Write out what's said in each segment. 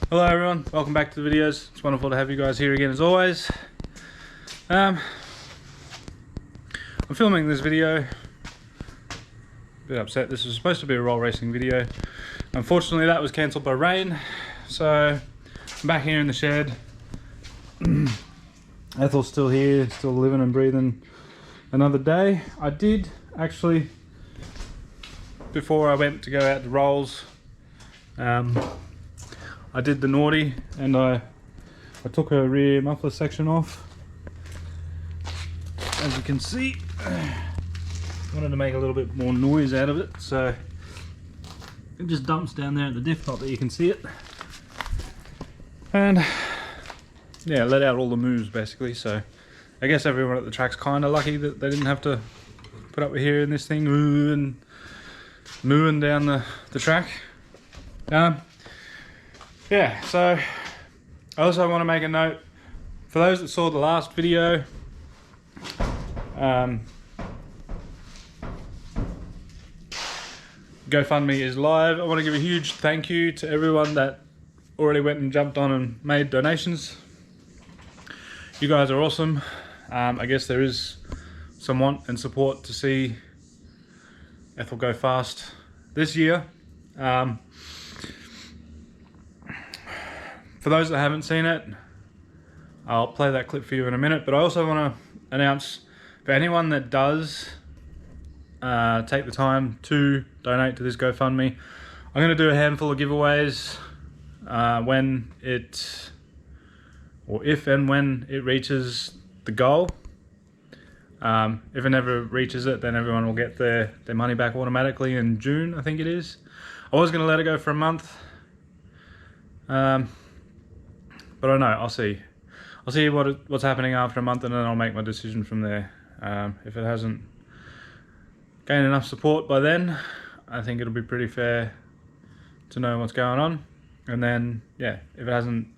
Hello everyone, welcome back to the videos. It's wonderful to have you guys here again as always. I'm filming this video, a bit upset. This was supposed to be a roll racing video. Unfortunately that was cancelled by rain, so I'm back here in the shed. Ethel's still here, still living and breathing another day. I did actually, before I went to go out to rolls, I did the naughty and I took her rear muffler section off. As you can see, I wanted to make a little bit more noise out of it, so it just dumps down there at the diff, not that you can see it. And yeah, let out all the moves basically, so I guess everyone at the track's kind of lucky that they didn't have to put up with hearing this thing and mooing down the track. Yeah, so I also want to make a note for those that saw the last video. GoFundMe is live. I want to give a huge thank you to everyone that already went and jumped on and made donations. You guys are awesome. I guess there is some want and support to see Ethel go fast this year. For those that haven't seen it, I'll play that clip for you in a minute, but I also want to announce for anyone that does take the time to donate to this GoFundMe, I'm going to do a handful of giveaways when it, or if and when it reaches the goal. If it never reaches it, then everyone will get their money back automatically in June, I think it is. I was going to let it go for a month. But I don't know, I'll see. I'll see what's happening after a month, and then I'll make my decision from there. If it hasn't gained enough support by then, I think it'll be pretty fair to know what's going on. And then, yeah, if it hasn't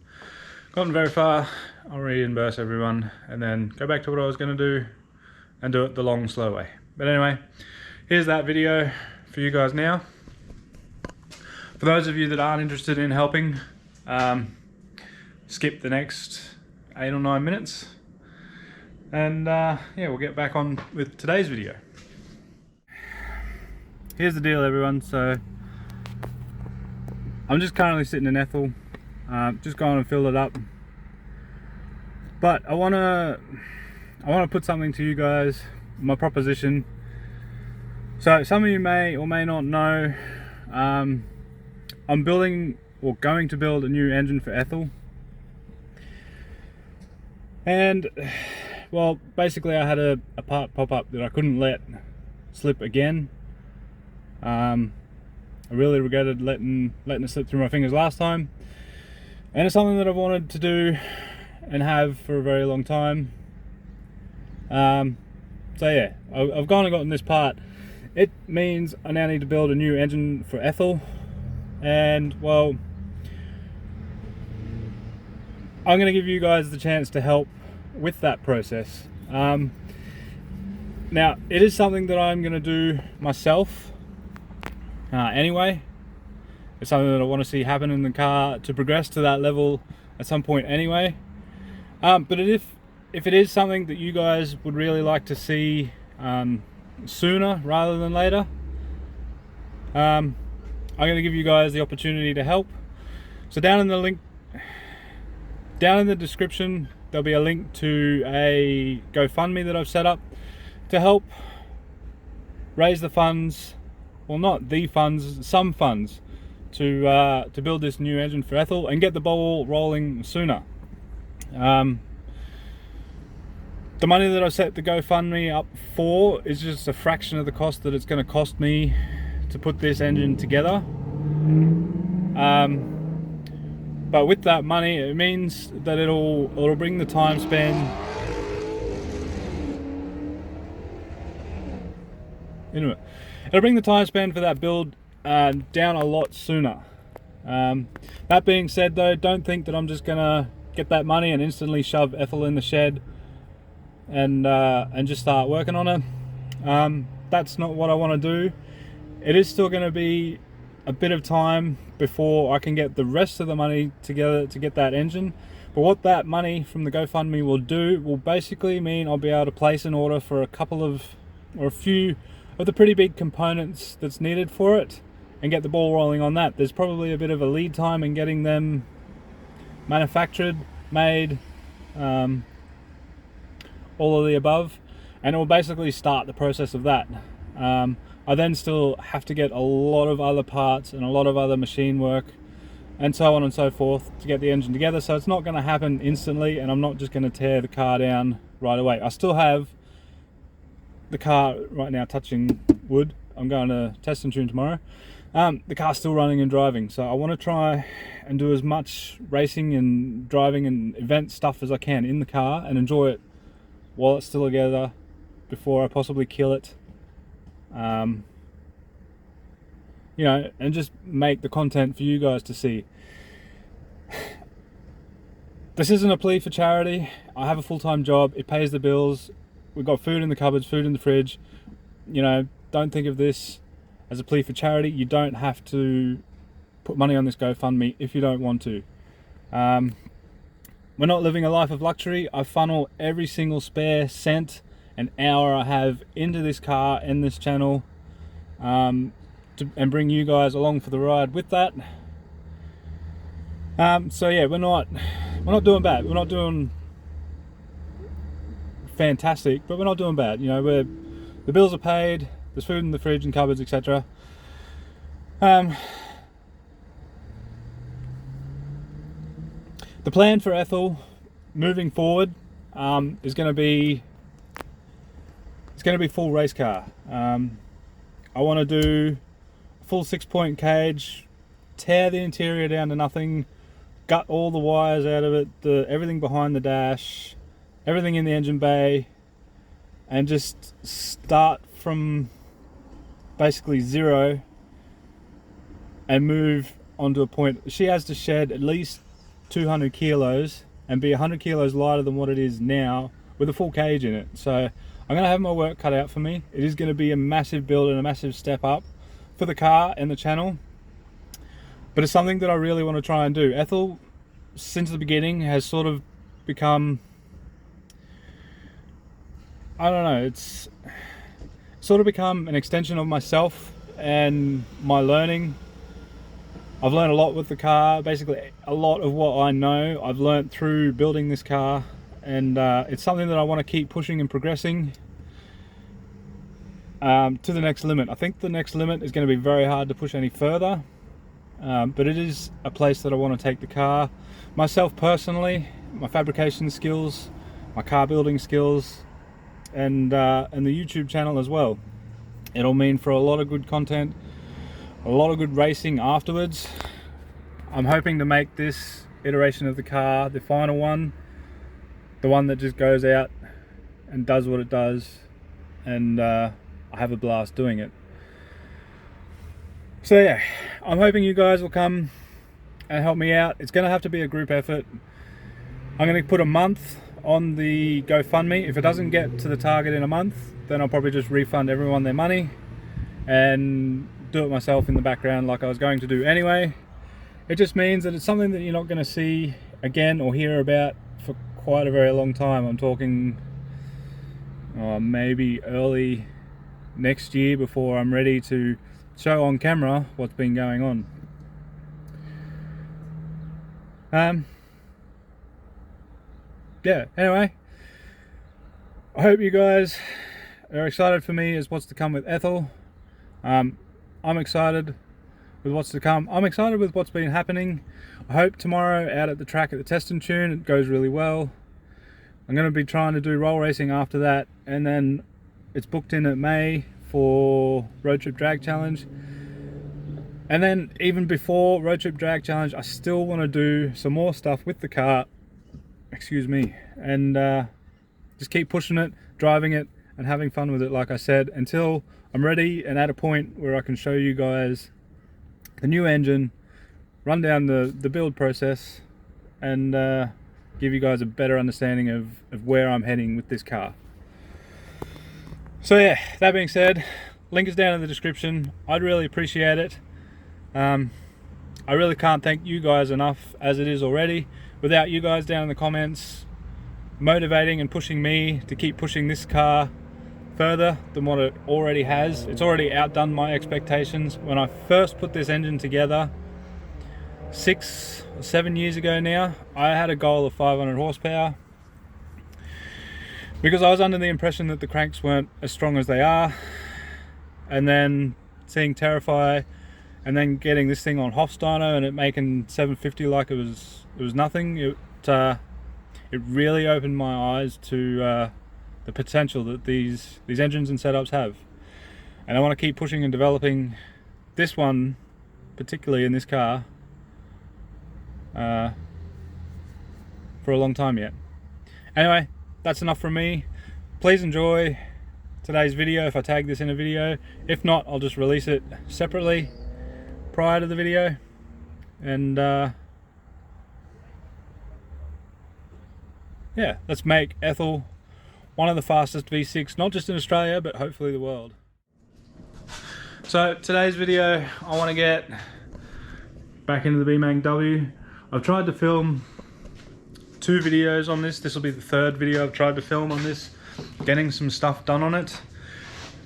gotten very far, I'll reimburse everyone and then go back to what I was going to do and do it the long, slow way. But anyway, here's that video for you guys now. For those of you that aren't interested in helping, skip the next 8 or 9 minutes, and yeah, we'll get back on with today's video. Here's the deal everyone, so I'm just currently sitting in Ethel, just going and fill it up, but I want to put something to you guys, my proposition. So some of you may or may not know, I'm building, or going to build, a new engine for Ethel. And well, basically I had a part pop up that I couldn't let slip again. I really regretted letting it slip through my fingers last time, and it's something that I've wanted to do and have for a very long time. So yeah, I've gone and gotten this part. It means I now need to build a new engine for Ethel, and well, I'm going to give you guys the chance to help with that process. Now, it is something that I'm going to do myself anyway. It's something that I want to see happen in the car to progress to that level at some point anyway. But if it is something that you guys would really like to see sooner rather than later, I'm going to give you guys the opportunity to help. So down in the description, there'll be a link to a GoFundMe that I've set up to help raise the funds, well, not the funds, some funds to build this new engine for Ethel and get the ball rolling sooner. The money that I set the GoFundMe up for is just a fraction of the cost that it's going to cost me to put this engine together. But with that money, it means that it'll bring the time span it'll bring the time span for that build down a lot sooner. That being said though, don't think that I'm just gonna get that money and instantly shove Ethel in the shed and just start working on her. That's not what I want to do. It is still going to be a bit of time before I can get the rest of the money together to get that engine. But what that money from the GoFundMe will do will basically mean I'll be able to place an order for a few of the pretty big components that's needed for it and get the ball rolling on that. There's probably a bit of a lead time in getting them manufactured, made, all of the above, and it will basically start the process of that. I then still have to get a lot of other parts and a lot of other machine work and so on and so forth to get the engine together, so it's not going to happen instantly, and I'm not just going to tear the car down right away. I still have the car right now touching wood. I'm going to test and tune tomorrow. The car's still running and driving, so I want to try and do as much racing and driving and event stuff as I can in the car and enjoy it while it's still together before I possibly kill it. You know, and just make the content for you guys to see. This isn't a plea for charity. I have a full-time job. It pays the bills. We've got food in the cupboards, food in the fridge. You know, don't think of this as a plea for charity. You don't have to put money on this GoFundMe if you don't want to. We're not living a life of luxury. I funnel every single spare cent and hour I have into this car and this channel, and bring you guys along for the ride with that. So yeah, we're not doing bad. We're not doing fantastic, but we're not doing bad. You know, the bills are paid. There's food in the fridge and cupboards, etc. The plan for Ethel moving forward is going to be full race car. I want to do full 6-point cage, tear the interior down to nothing, gut all the wires out of it, everything behind the dash, everything in the engine bay, and just start from basically zero and move onto a point. She has to shed at least 200 kilos and be 100 kilos lighter than what it is now with a full cage in it. So I'm going to have my work cut out for me. It is going to be a massive build and a massive step up for the car and the channel, but it's something that I really want to try and do. Ethel, since the beginning, has sort of become, I don't know, it's sort of become an extension of myself and my learning. I've learned a lot with the car. Basically a lot of what I know I've learned through building this car, and it's something that I want to keep pushing and progressing to the next limit. I think the next limit is going to be very hard to push any further, but it is a place that I want to take the car. Myself personally, my fabrication skills, my car building skills, and the YouTube channel as well. It'll mean for a lot of good content, a lot of good racing afterwards. I'm hoping to make this iteration of the car the final one, the one that just goes out and does what it does, and I have a blast doing it. So yeah, I'm hoping you guys will come and help me out. It's going to have to be a group effort. I'm going to put a month on the GoFundMe. If it doesn't get to the target in a month, then I'll probably just refund everyone their money and do it myself in the background like I was going to do anyway. It just means that it's something that you're not going to see again or hear about for quite a very long time. I'm talking maybe early next year before I'm ready to show on camera what's been going on. Yeah, anyway, I hope you guys are excited for me as what's to come with Ethel. I'm excited with what's to come. I'm excited with what's been happening. I hope tomorrow out at the track at the Test and Tune it goes really well. I'm going to be trying to do roll racing after that, and then it's booked in at May for Road Trip Drag Challenge. And then even before Road Trip Drag Challenge, I still want to do some more stuff with the car, excuse me, and just keep pushing it, driving it, and having fun with it, like I said, until I'm ready and at a point where I can show you guys the new engine, run down the build process, and give you guys a better understanding of where I'm heading with this car. So yeah, that being said, link is down in the description. I'd really appreciate it. I really can't thank you guys enough as it is already. Without you guys down in the comments motivating and pushing me to keep pushing this car further than what it already has. It's already outdone my expectations. When I first put this engine together 6 or 7 years ago now, I had a goal of 500 horsepower because I was under the impression that the cranks weren't as strong as they are, and then seeing Terrify and then getting this thing on Hofsteiner and it making 750 like it was nothing. It really opened my eyes to the potential that these engines and setups have, and I want to keep pushing and developing this one, particularly in this car, for a long time yet. Anyway, that's enough from me. Please enjoy today's video if I tag this in a video. If not, I'll just release it separately prior to the video, and yeah, let's make Ethel one of the fastest V6, not just in Australia, but hopefully the world. So today's video, I want to get back into the bmangw. I've tried to film 2 videos on this. This will be the 3rd video I've tried to film on this, getting some stuff done on it.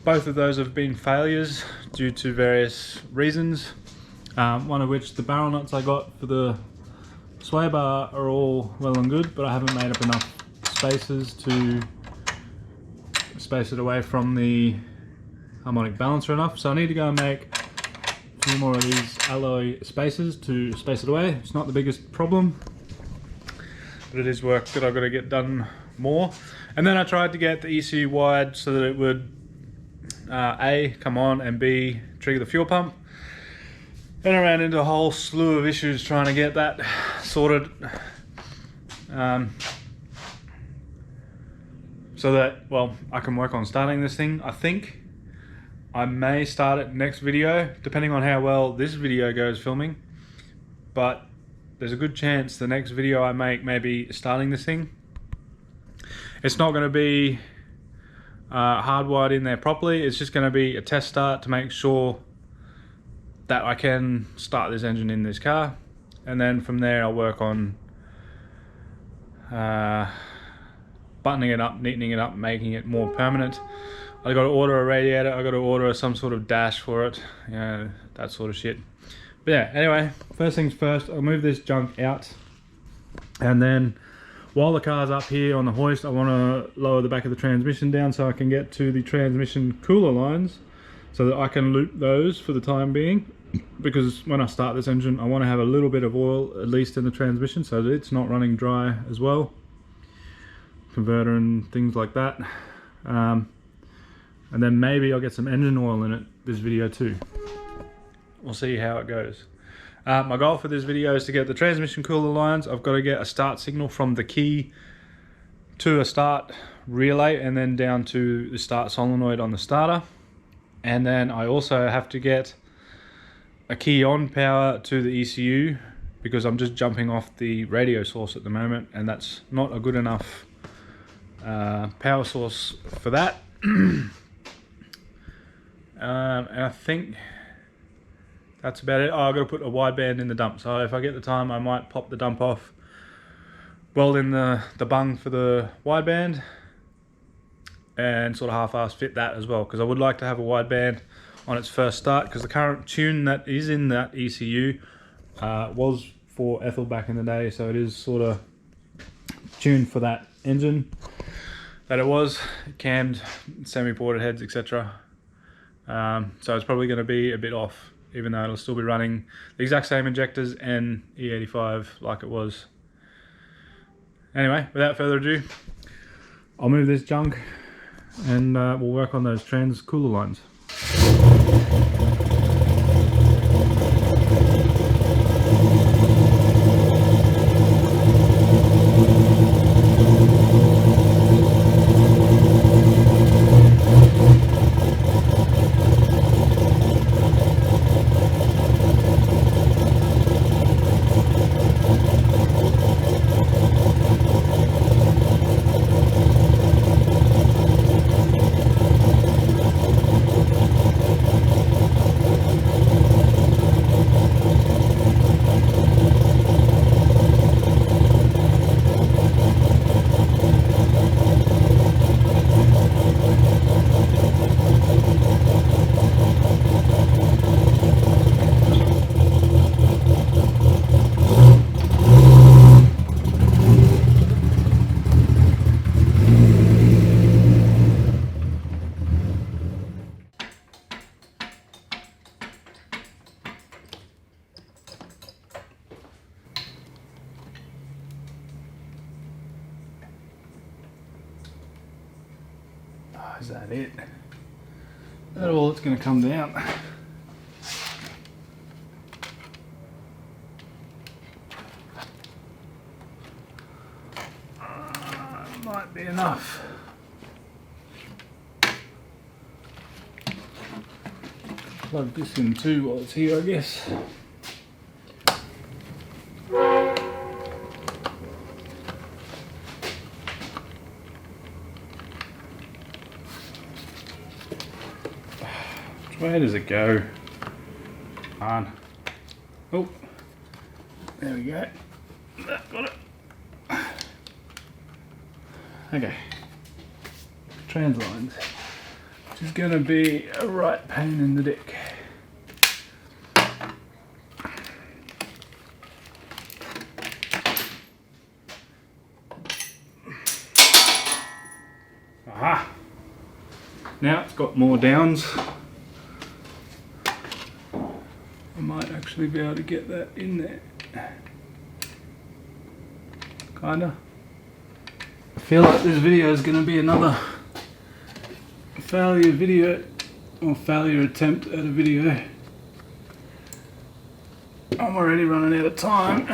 Both of those have been failures due to various reasons. One of which, the barrel nuts I got for the sway bar are all well and good, but I haven't made up enough spaces to space it away from the harmonic balancer enough. So I need to go and make a few more of these alloy spaces to space it away. It's not the biggest problem, but it is work that I've got to get done more. And then I tried to get the ECU wide so that it would A, come on, and B, trigger the fuel pump. Then I ran into a whole slew of issues trying to get that sorted, so that, well, I can work on starting this thing. I think I may start it next video, depending on how well this video goes filming, but there's a good chance the next video I make may be starting this thing. It's not going to be hardwired in there properly. It's just going to be a test start to make sure that I can start this engine in this car, and then from there I'll work on buttoning it up, neatening it up, making it more permanent. I got to order a radiator, I got to order some sort of dash for it, you know, that sort of shit. But yeah, anyway, first things first, I'll move this junk out, and then while the car's up here on the hoist, I want to lower the back of the transmission down so I can get to the transmission cooler lines, so that I can loop those for the time being, because when I start this engine I want to have a little bit of oil at least in the transmission so that it's not running dry as well, converter and things like that. And then maybe I'll get some engine oil in it this video too. We'll see how it goes. My goal for this video is to get the transmission cooler lines. I've got to get a start signal from the key to a start relay and then down to the start solenoid on the starter. And then I also have to get a key on power to the ECU, because I'm just jumping off the radio source at the moment, and that's not a good enough power source for that. And I think that's about it. Oh, I've got to put a wideband in the dump, so if I get the time I might pop the dump off, weld in the bung for the wideband, and sort of half-ass fit that as well, because I would like to have a wideband on its first start, because the current tune that is in that ECU was for Ethel back in the day, so it is sort of tuned for that engine that it was, cammed, semi-ported heads, etc. So it's probably going to be a bit off, even though it'll still be running the exact same injectors and E45 like it was. Anyway, without further ado, I'll move this junk and we'll work on those trans cooler lines. is that it? That's all it's going to come down. Might be enough. Plug this in too while it's here, I guess. Where does it go? On. Oh, there we go. Got it. Okay. Trans lines, which is going to be a right pain in the dick. Aha! Now it's got more downs. I might actually be able to get that in there. Kinda. I feel like this video is going to be another failure video, or failure attempt at a video. I'm already running out of time.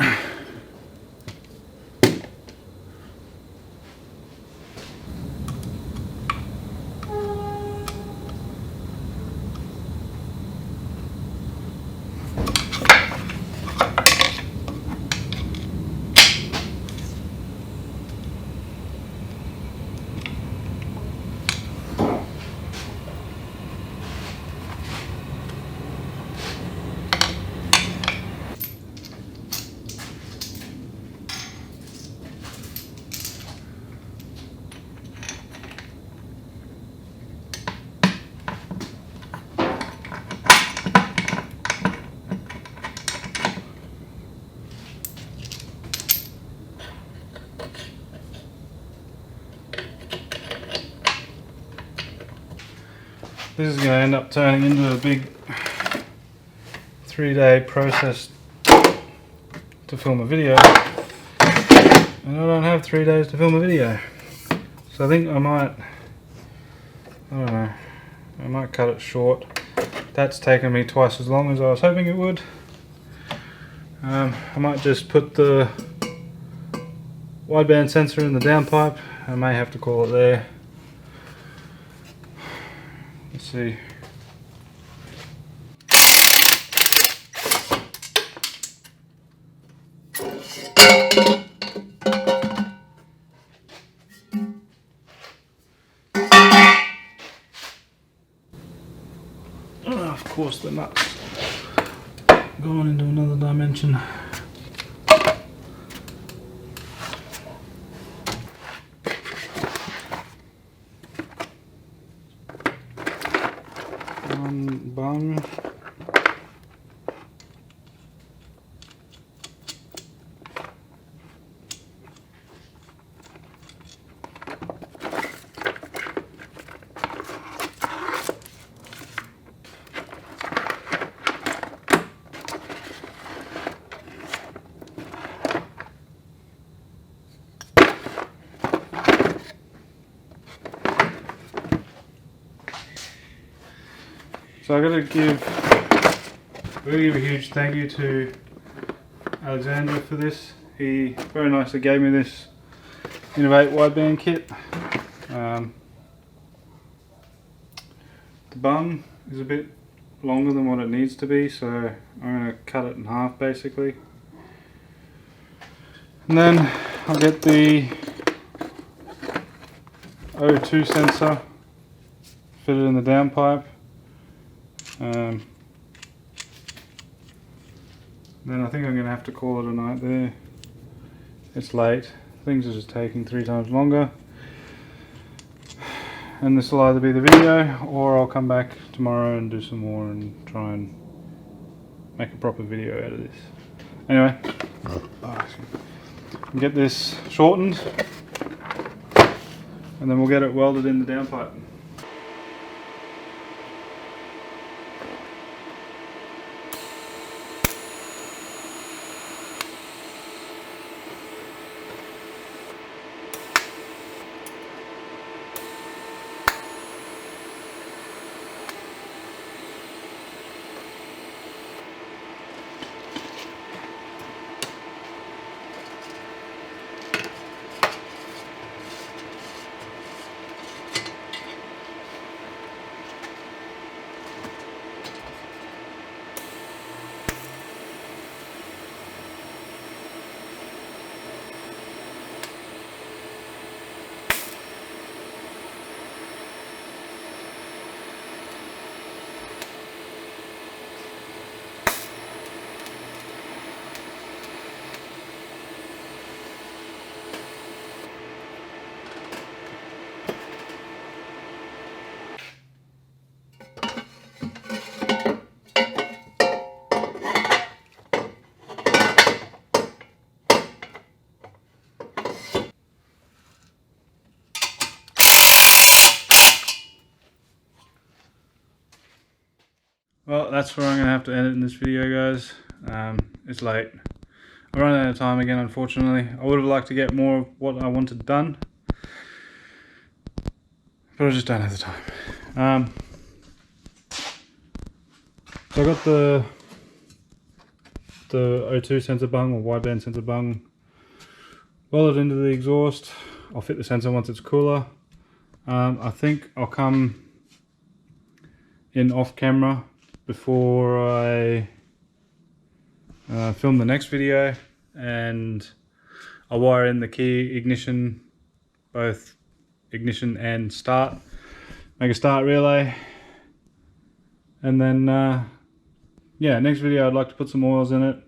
This is going to end up turning into a big 3-day process to film a video, and I don't have 3 days to film a video, so I think I might cut it short. That's taken me twice as long as I was hoping it would. I might just put the wideband sensor in the downpipe. I may have to call it there. Let's see. Oh, of course the nuts going into another dimension. Bung. So I'm going to give a huge thank you to Alexander for this. He very nicely gave me this Innovate wideband kit. The bung is a bit longer than what it needs to be, so I'm going to cut it in half basically. And then I'll get the O2 sensor fitted in the downpipe. Then I think I'm going to have to call it a night there. It's late. Things are just taking 3 times longer. And this will either be the video, or I'll come back tomorrow and do some more and try and make a proper video out of this. Anyway, get this shortened and then we'll get it welded in the downpipe. Well, that's where I'm going to have to end it in this video, guys. It's late. I'm running out of time again, unfortunately. I would have liked to get more of what I wanted done, but I just don't have the time. So I got the O2 sensor bung, or wideband sensor bung, welded into the exhaust. I'll fit the sensor once it's cooler. I think I'll come in off camera before I film the next video, and I'll wire in the key ignition, both ignition and start, make a start relay, and then yeah, next video I'd like to put some oils in it.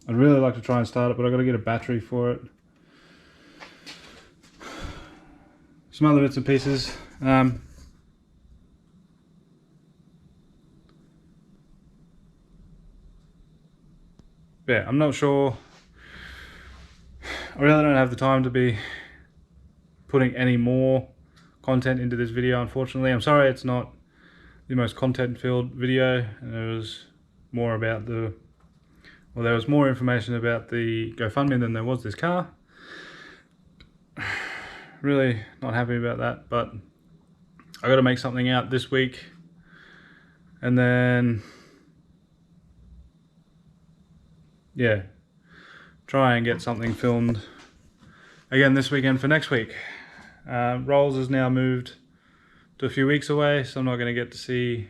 I'd really like to try and start it, but I've got to get a battery for it. Some other bits and pieces. Yeah, I'm not sure. I really don't have the time to be putting any more content into this video, unfortunately. I'm sorry it's not the most content-filled video. There was more about the, well, there was more information about the GoFundMe than there was this car. Really not happy about that, but I got to make something out this week, and then yeah, try and get something filmed again this weekend for next week. Rolls has now moved to a few weeks away, so I'm not going to get to see,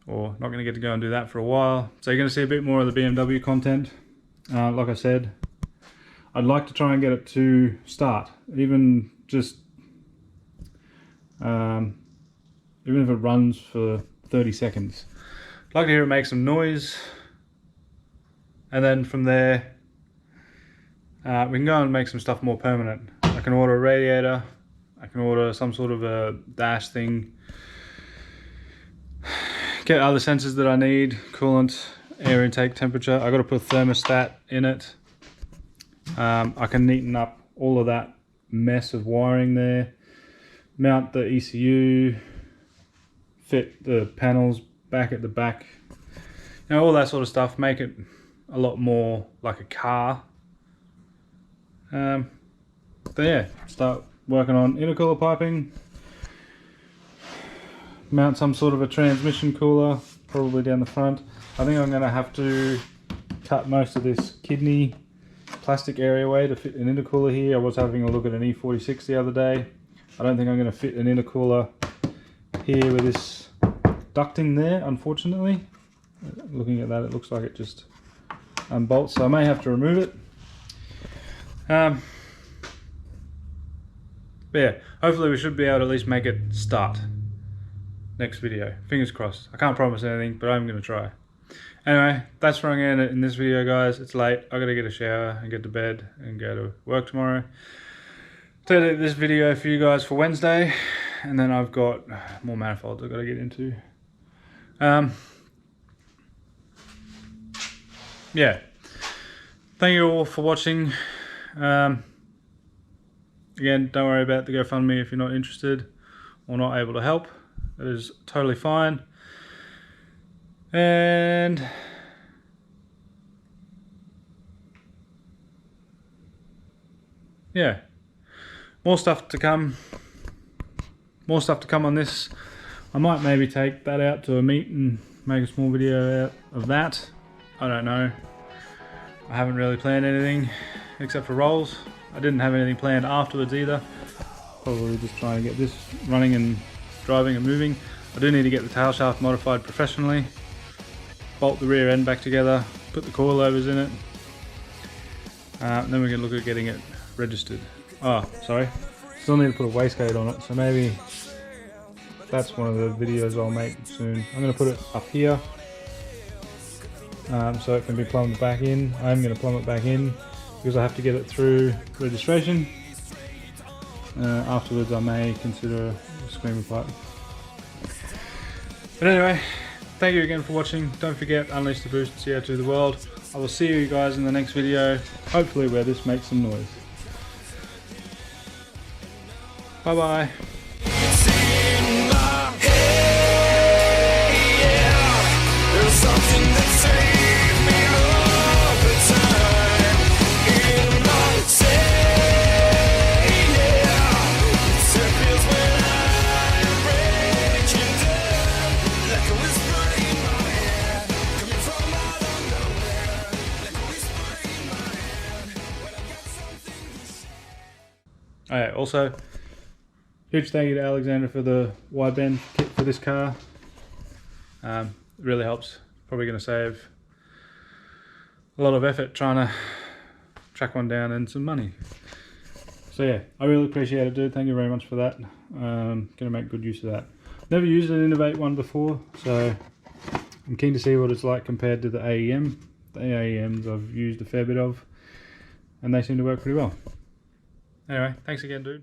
or not going to get to go and do that for a while. So you're going to see a bit more of the BMW content. Like I said, I'd like to try and get it to start, even just even if it runs for 30 seconds. I'd like to hear it make some noise, and then from there we can go and make some stuff more permanent. I can order a radiator, I can order some sort of a dash thing, get other sensors that I need, coolant, air intake, temperature. I got to put a thermostat in it. I can neaten up all of that mess of wiring there, mount the ECU, fit the panels back at the back, you know, all that sort of stuff, make it a lot more like a car. But yeah, start working on intercooler piping, mount some sort of a transmission cooler probably down the front. I think I'm going to have to cut most of this kidney plastic area away to fit an intercooler here. I was having a look at an E46 the other day. I don't think I'm going to fit an intercooler here with this ducting there, unfortunately. Looking at that, it looks like it just unbolts, so I may have to remove it. But yeah, hopefully we should be able to at least make it start next video. Fingers crossed. I can't promise anything, but I'm going to try. Anyway, that's where I'm going to end it in this video, guys. It's late. I got to get a shower and get to bed and go to work tomorrow. So I did this video for you guys for Wednesday, and then I've got more manifolds I've got to get into. Yeah, thank you all for watching. Again, don't worry about the GoFundMe if you're not interested or not able to help. That is totally fine. And yeah, more stuff to come. More stuff to come on this. I might maybe take that out to a meet and make a small video out of that. I don't know. I haven't really planned anything except for rolls. I didn't have anything planned afterwards either. Probably just trying to get this running and driving and moving. I do need to get the tail shaft modified professionally. Bolt the rear end back together, put the coilovers in it. Then we can look at getting it registered. Oh, sorry. Still need to put a wastegate on it, so maybe that's one of the videos I'll make soon. I'm going to put it up here so it can be plumbed back in. I'm going to plumb it back in because I have to get it through registration. Afterwards I may consider a screamer pipe. But anyway, thank you again for watching. Don't forget, unleash the boost, CO2 to the world. I will see you guys in the next video, hopefully where this makes some noise. Bye bye. Alright, also huge thank you to Alexander for the wideband kit for this car. It really helps. Probably going to save a lot of effort trying to track one down and some money. So yeah, I really appreciate it, dude. Thank you very much for that. Going to make good use of that. Never used an Innovate one before, so I'm keen to see what it's like compared to the AEM. The AEMs I've used a fair bit of, and they seem to work pretty well. Anyway, thanks again, dude.